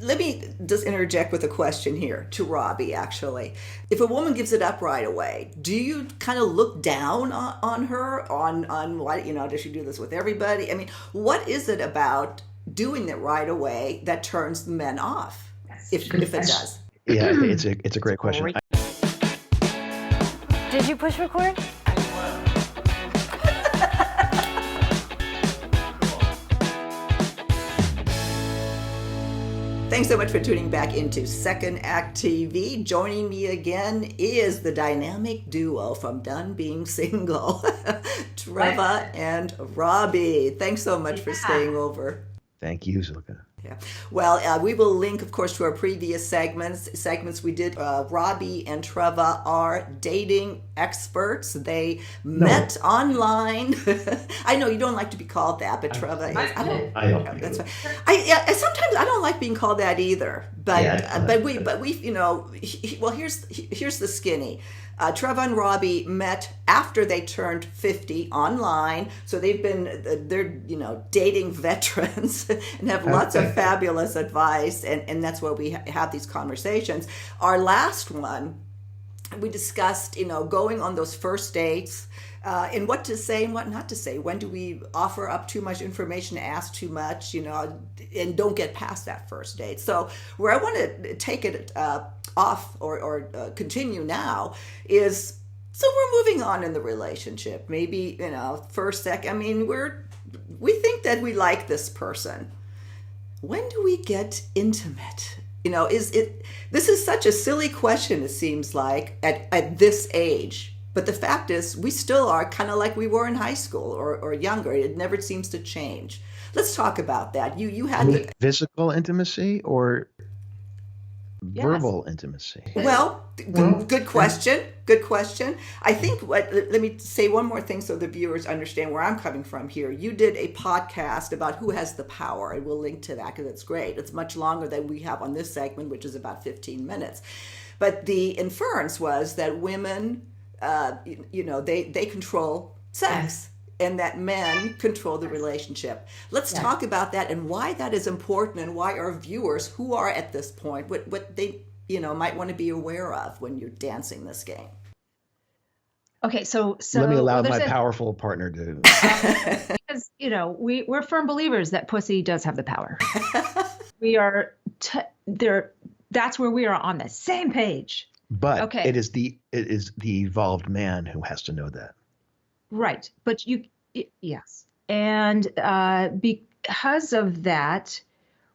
let me just interject with a question here to Robbie, actually. If a woman gives it up right away, do you kind of look down on her, on why, does she do this with everybody? I mean, what is it about doing it right away that turns the men off, if it does? Yeah, it's a great question. Did you push record? Thanks so much for tuning back into Second Act TV. Joining me again is the dynamic duo from Done Being Single, Treva and Robby. Thanks so much for staying over. Thank you, Zilka. Yeah. Well, we will link, of course, to our previous segments we did. Robby and Treva are dating experts. They met online. I know you don't like to be called that, but Treva is. I don't. That's fine. Sometimes I don't like being called that either. But we well, here's the skinny. Treva and Robby met after they turned 50 online, so they're dating veterans and have lots of fabulous advice, and that's why we have these conversations. Our last one, we discussed going on those first dates, and what to say and what not to say. When do we offer up too much information, ask too much, and don't get past that first date. So where I want to take it off or continue now is, so we're moving on in the relationship. Maybe, first, second, I mean, we think that we like this person. When do we get intimate? This is such a silly question, it seems like, at this age. But the fact is, we still are kind of like we were in high school or younger. It never seems to change. Let's talk about that. You had physical intimacy or verbal intimacy? Well, good question. Good question. I think let me say one more thing so the viewers understand where I'm coming from here. You did a podcast about who has the power, and we'll link to that because it's great. It's much longer than we have on this segment, which is about 15 minutes. But the inference was that women, they control sex. And that men control the relationship. Let's talk about that and why that is important, and why our viewers who are at this point, what they might want to be aware of when you're dancing this game. Okay, so let me allow my powerful partner to. Because we're firm believers that pussy does have the power. We are there. That's where we are on the same page. But it is the evolved man who has to know that. Right. But yes. And because of that,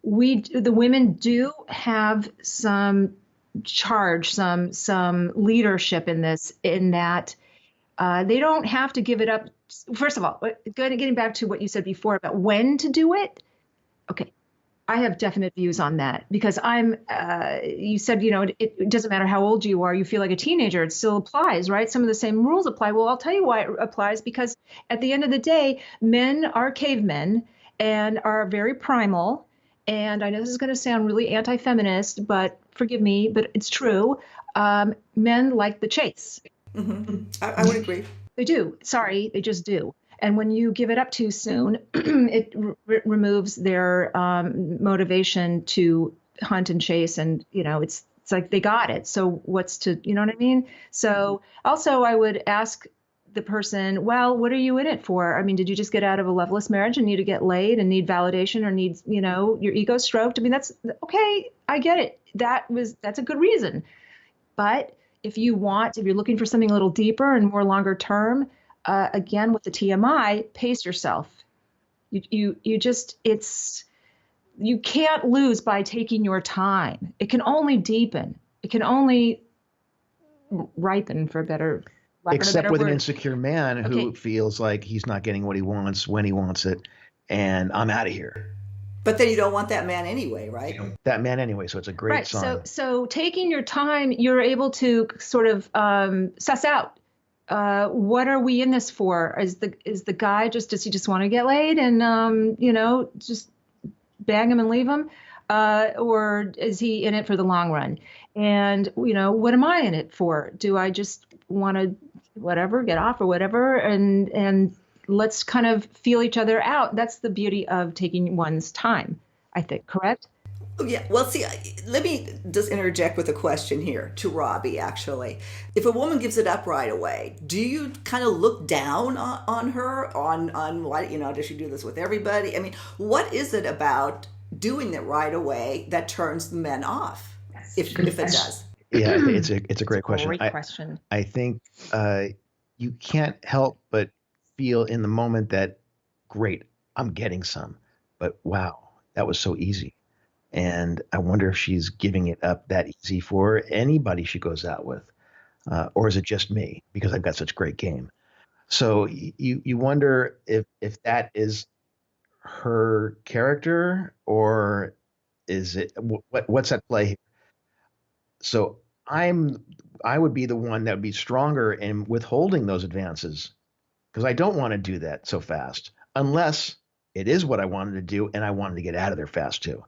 the women do have some charge, some leadership in this, in that they don't have to give it up. First of all, getting back to what you said before about when to do it. Okay. I have definite views on that because you said, it doesn't matter how old you are, you feel like a teenager, it still applies, right? Some of the same rules apply. Well, I'll tell you why it applies, because at the end of the day, men are cavemen and are very primal. And I know this is going to sound really anti-feminist, but forgive me, but it's true. Men like the chase. Mm-hmm. I would agree. They do. Sorry, they just do. And when you give it up too soon, it removes their motivation to hunt and chase. And, it's like they got it. So what's to, you know what I mean? So also I would ask the person, well, what are you in it for? I mean, did you just get out of a loveless marriage and need to get laid and need validation or need, your ego stroked? I mean, that's okay. I get it. That's a good reason. But if you're looking for something a little deeper and more longer term, again, with the TMI, pace yourself. You can't lose by taking your time. It can only deepen. It can only ripen, for a better Except with word. An insecure man who feels like he's not getting what he wants when he wants it, and I'm out of here. But then you don't want that man anyway, right? That man anyway, so it's a great sign. So taking your time, you're able to sort of suss out. What are we in this for? Is the guy does he just want to get laid and just bang him and leave him, or is he in it for the long run? And what am I in it for? Do I just want to get off or whatever, and let's kind of feel each other out. That's the beauty of taking one's time, I think. Correct? Oh, yeah. Well, see, let me just interject with a question here to Robbie, actually. If a woman gives it up right away, do you kind of look down on her, on why, does she do this with everybody? I mean, what is it about doing it right away that turns the men off, if it does? Yeah, it's a great question. Great question. I think you can't help but feel in the moment that, great, I'm getting some, but wow, that was so easy. And I wonder if she's giving it up that easy for anybody she goes out with, or is it just me because I've got such great game? So you wonder if that is her character, or is it what's at play here? So I would be the one that would be stronger in withholding those advances because I don't want to do that so fast unless it is what I wanted to do and I wanted to get out of there fast too.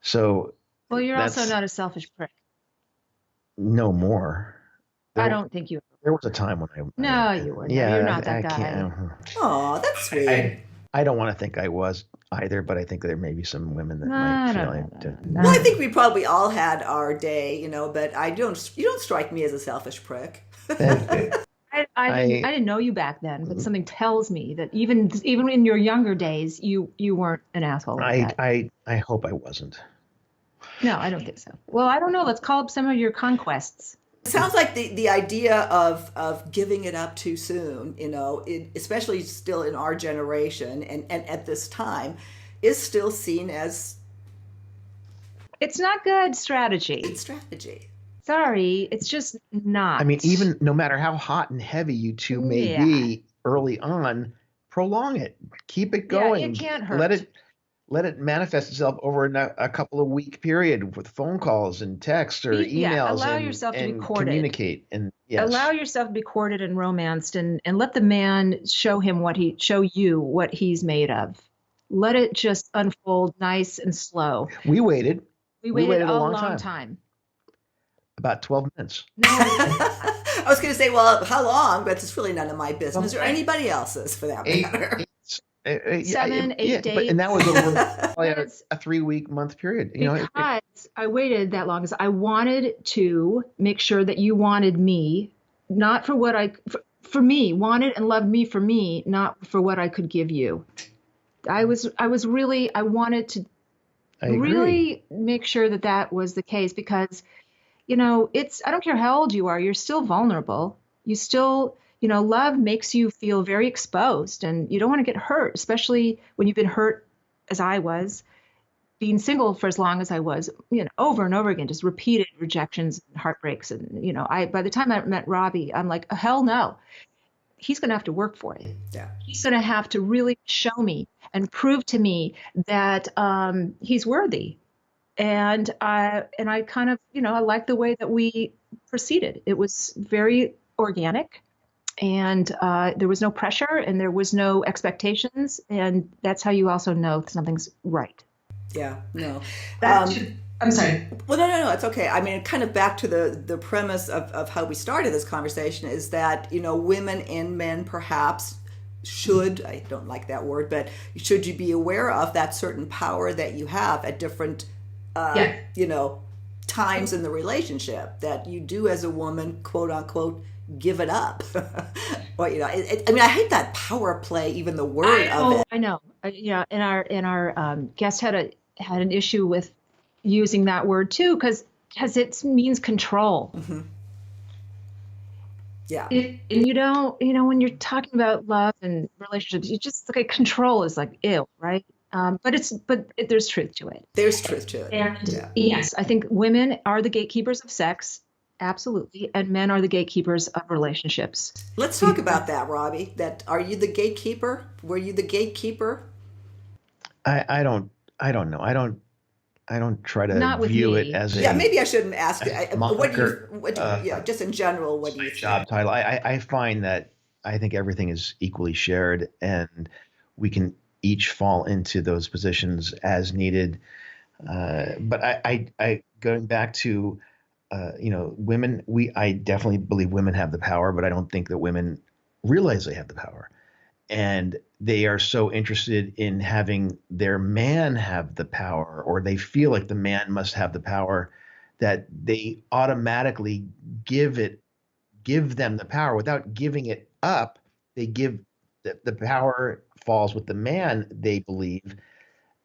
So well, you're also not a selfish prick. No more. I don't think you. There was a time when No, you were. Yeah, you're not that guy. Oh, that's sweet. I don't want to think I was either, but I think there may be some women that might feel it. Well, I think we probably all had our day, but you don't strike me as a selfish prick. I didn't know you back then, but something tells me that even in your younger days, you weren't an asshole like that. I hope I wasn't. No, I don't think so. Well, I don't know. Let's call up some of your conquests. It sounds like the idea of giving it up too soon, especially still in our generation and at this time, is still seen as... It's not good strategy. It's strategy. Sorry, it's just not. I mean, even no matter how hot and heavy you two may be early on, prolong it. Keep it going. Yeah, it can't hurt. Let it manifest itself over a couple of week period with phone calls and texts or emails. Allow yourself to be courted. Communicate and allow yourself to be courted and romanced, and let the man show you what he's made of. Let it just unfold nice and slow. We waited. We waited a long time. About 12 minutes. No. I was going to say, well, how long? But it's really none of my business or anybody else's for that matter. 7, 8 days. And that was a 3-week month period. Because I waited that long because I wanted to make sure that you wanted me, not for what for me, wanted and loved me for me, not for what I could give you. I wanted to really make sure that was the case because, I don't care how old you are, you're still vulnerable. You still, love makes you feel very exposed and you don't want to get hurt, especially when you've been hurt as I was, being single for as long as I was, over and over again, just repeated rejections and heartbreaks. And, by the time I met Robbie, I'm like, oh, hell no, he's going to have to work for it. Yeah. He's going to have to really show me and prove to me that he's worthy. And I kind of, I like the way that we proceeded. It was very organic. And there was no pressure and there was no expectations. And that's how you also know something's right. Yeah, no. I'm sorry. Well, no, it's okay. I mean, kind of back to the premise of how we started this conversation is that, women and men perhaps should, I don't like that word, but should you be aware of that certain power that you have at different, times in the relationship that you do as a woman, quote unquote, give it up. Well, I hate that power play, even the word of it. I know. And our guest had an issue with using that word too, because it means control. Mm-hmm. Yeah. And you don't, when you're talking about love and relationships, you just look at control is like ew, right? But there's truth to it. There's truth to it. And yes, I think women are the gatekeepers of sex. Absolutely. And men are the gatekeepers of relationships. Let's talk about that, Robbie. Are you the gatekeeper? Were you the gatekeeper? I don't know. I don't try to view it as a maybe I shouldn't ask. Just in general, what do you job think? title? I find that I think everything is equally shared, and we can each fall into those positions as needed. But I going back to women. I definitely believe women have the power, but I don't think that women realize they have the power. and they are so interested in having their man have the power, or they feel like the man must have the power, that they automatically give them the power without giving it up. They give the power falls with the man, they believe.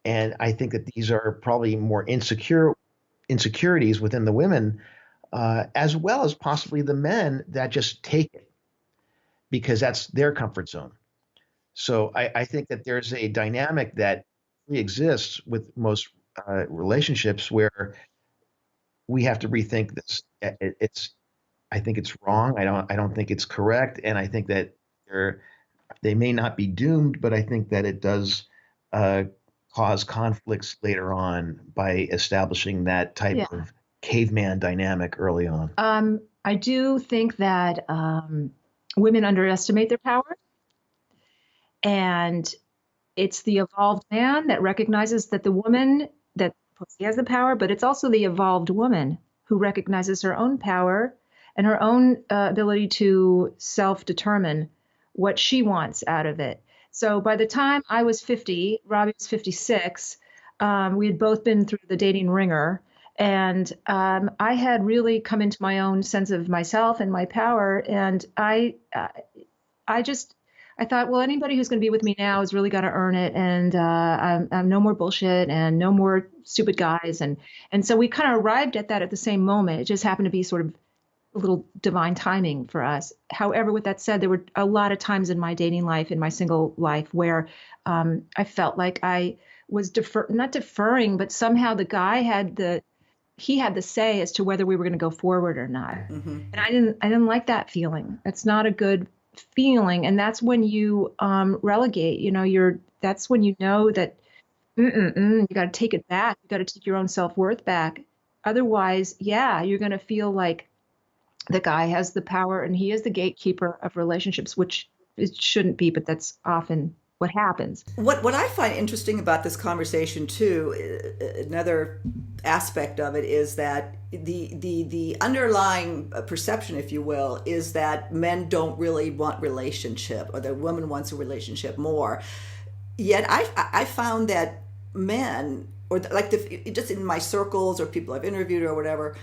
And I think that these are probably more insecurities within the women, as well as possibly the men that just take it because that's their comfort zone. So I think that there's a dynamic that exists with most relationships where we have to rethink this. It's I think it's wrong. I don't think it's correct, and I think that they may not be doomed, but I think that it does uh, cause conflicts later on by establishing that type Yeah. of caveman dynamic early on. I do think that women underestimate their power, and it's the evolved man that recognizes that the woman that pussy has the power, but it's also the evolved woman who recognizes her own power and her own ability to self-determine what she wants out of it. So by the time I was 50, Robbie was 56, we had both been through the dating ringer. And I had really come into my own sense of myself and my power. And I thought, well, anybody who's going to be with me now has really got to earn it, and I'm no more bullshit and no more stupid guys, and so we kind of arrived at that at the same moment. It just happened to be sort of a little divine timing for us. However, with that said, there were a lot of times in my dating life, in my single life, where I felt like I was not deferring, but somehow the guy had the say as to whether we were going to go forward or not. Mm-hmm. And I didn't like that feeling. It's not a good feeling. And that's when you relegate, that's when you know that you got to take it back. You got to take your own self-worth back. Otherwise, yeah, you're going to feel like the guy has the power and he is the gatekeeper of relationships, which it shouldn't be, but that's often what happens. What I find interesting about this conversation too, another aspect of it is that the underlying perception, if you will, is that men don't really want relationship, or the woman wants a relationship more. Yet I found that men, or like just in my circles or people I've interviewed or whatever,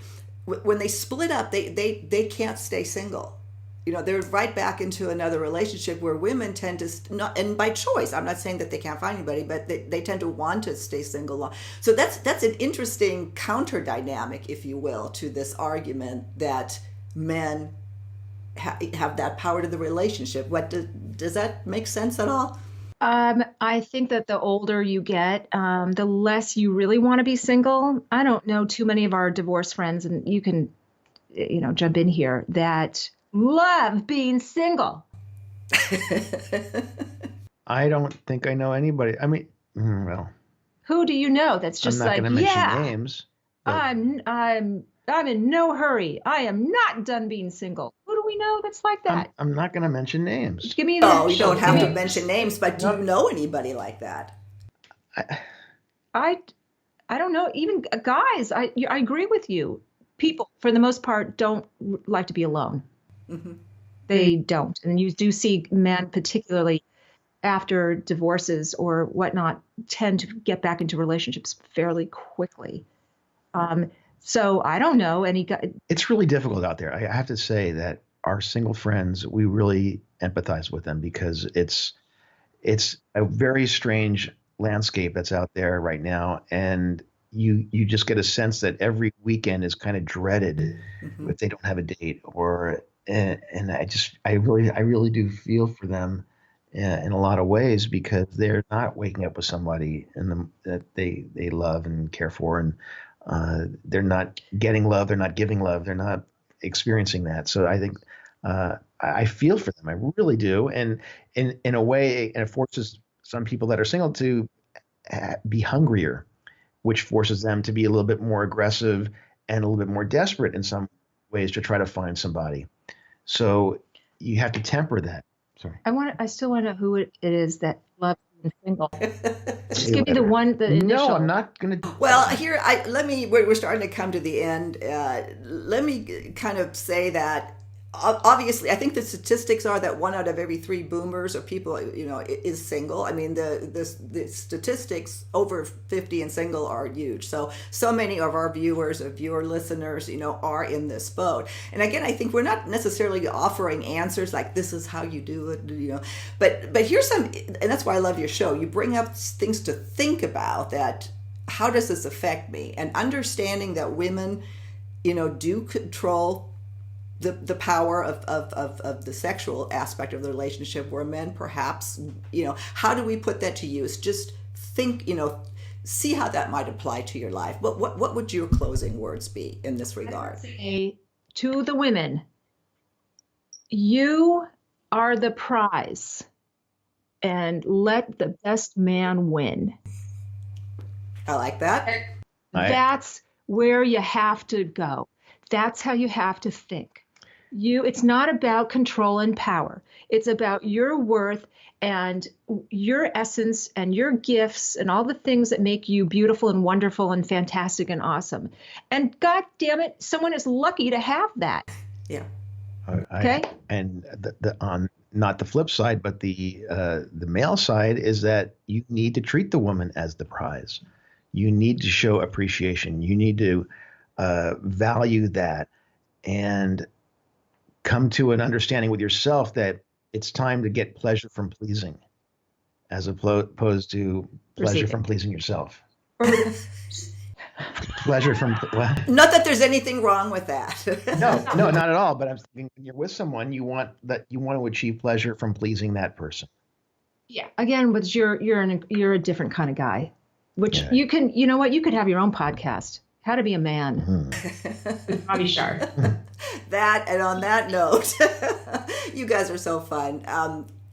when they split up, they can't stay single. They're right back into another relationship, where women tend to not, and by choice. I'm not saying that they can't find anybody, but they tend to want to stay single long. So that's an interesting counter dynamic, if you will, to this argument that men have that power to the relationship. Does that make sense at all? I think that the older you get, the less you really want to be single. I don't know too many of our divorced friends, and you can, jump in here, that love being single. I don't think I know anybody. I mean, well, who do you know that's just I'm not like, going to mention yeah, names. I'm in no hurry. I am not done being single. Who do we know that's like that? I'm not going to mention names. Give me Oh, you don't have to mention names, but do you know anybody like that? I don't know. Even guys, I agree with you. People, for the most part, don't like to be alone. Mm-hmm. They don't. And you do see men, particularly after divorces or whatnot, tend to get back into relationships fairly quickly. So I don't know any guy. It's really difficult out there. I have to say that our single friends, we really empathize with them, because it's a very strange landscape that's out there right now. And you just get a sense that every weekend is kind of dreaded Mm-hmm. if they don't have a date, and I really do feel for them in a lot of ways, because they're not waking up with somebody that they love and care for, and they're not getting love, they're not giving love, they're not experiencing that. So I think I feel for them, I really do, and in a way, and it forces some people that are single to be hungrier, which forces them to be a little bit more aggressive and a little bit more desperate in some ways to try to find somebody. So you have to temper that. Sorry. I still want to know who it is that loves being single. Just See give me later. the initial. No, I'm not going to. Well, here, we're starting to come to the end. Let me kind of say that obviously, I think the statistics are that 1 out of every 3 boomers or people, is single. I mean, the statistics over 50 and single are huge. So many of our viewer listeners, are in this boat. And again, I think we're not necessarily offering answers like this is how you do it, but here's some, and that's why I love your show. You bring up things to think about, that how does this affect me? And understanding that women, do control the power of the sexual aspect of the relationship, where men perhaps, how do we put that to use? Just think, see how that might apply to your life. What would your closing words be in this regard? To the women, you are the prize, and let the best man win. I like that. That's where you have to go. That's how you have to think. It's not about control and power. It's about your worth and your essence and your gifts and all the things that make you beautiful and wonderful and fantastic and awesome. And God damn it, someone is lucky to have that. Yeah. Okay. And on not the flip side, but the male side is that you need to treat the woman as the prize. You need to show appreciation. You need to value that, and come to an understanding with yourself that it's time to get pleasure from pleasing, as opposed to pleasure from pleasing yourself. Pleasure from what? Not that there's anything wrong with that. No, not at all. But I'm thinking, when you're with someone, you want to achieve pleasure from pleasing that person. Yeah. Again, but you're a different kind of guy, which you can. You know what? You could have your own podcast. How to be a man. With Robby Shar. That, and on that note, you guys are so fun.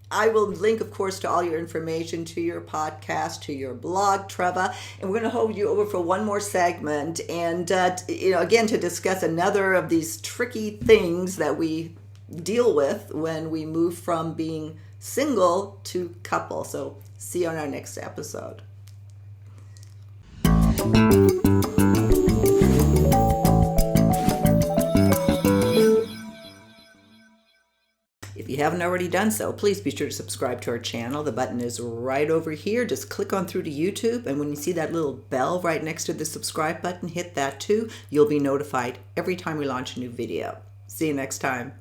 I will link, of course, to all your information, to your podcast, to your blog, Treva, and we're going to hold you over for one more segment, and again, to discuss another of these tricky things that we deal with when we move from being single to couple. So see you on our next episode. If you haven't already done so, please be sure to subscribe to our channel. The button is right over here. Just click on through to YouTube, and when you see that little bell right next to the subscribe button, hit that too. You'll be notified every time we launch a new video. See you next time.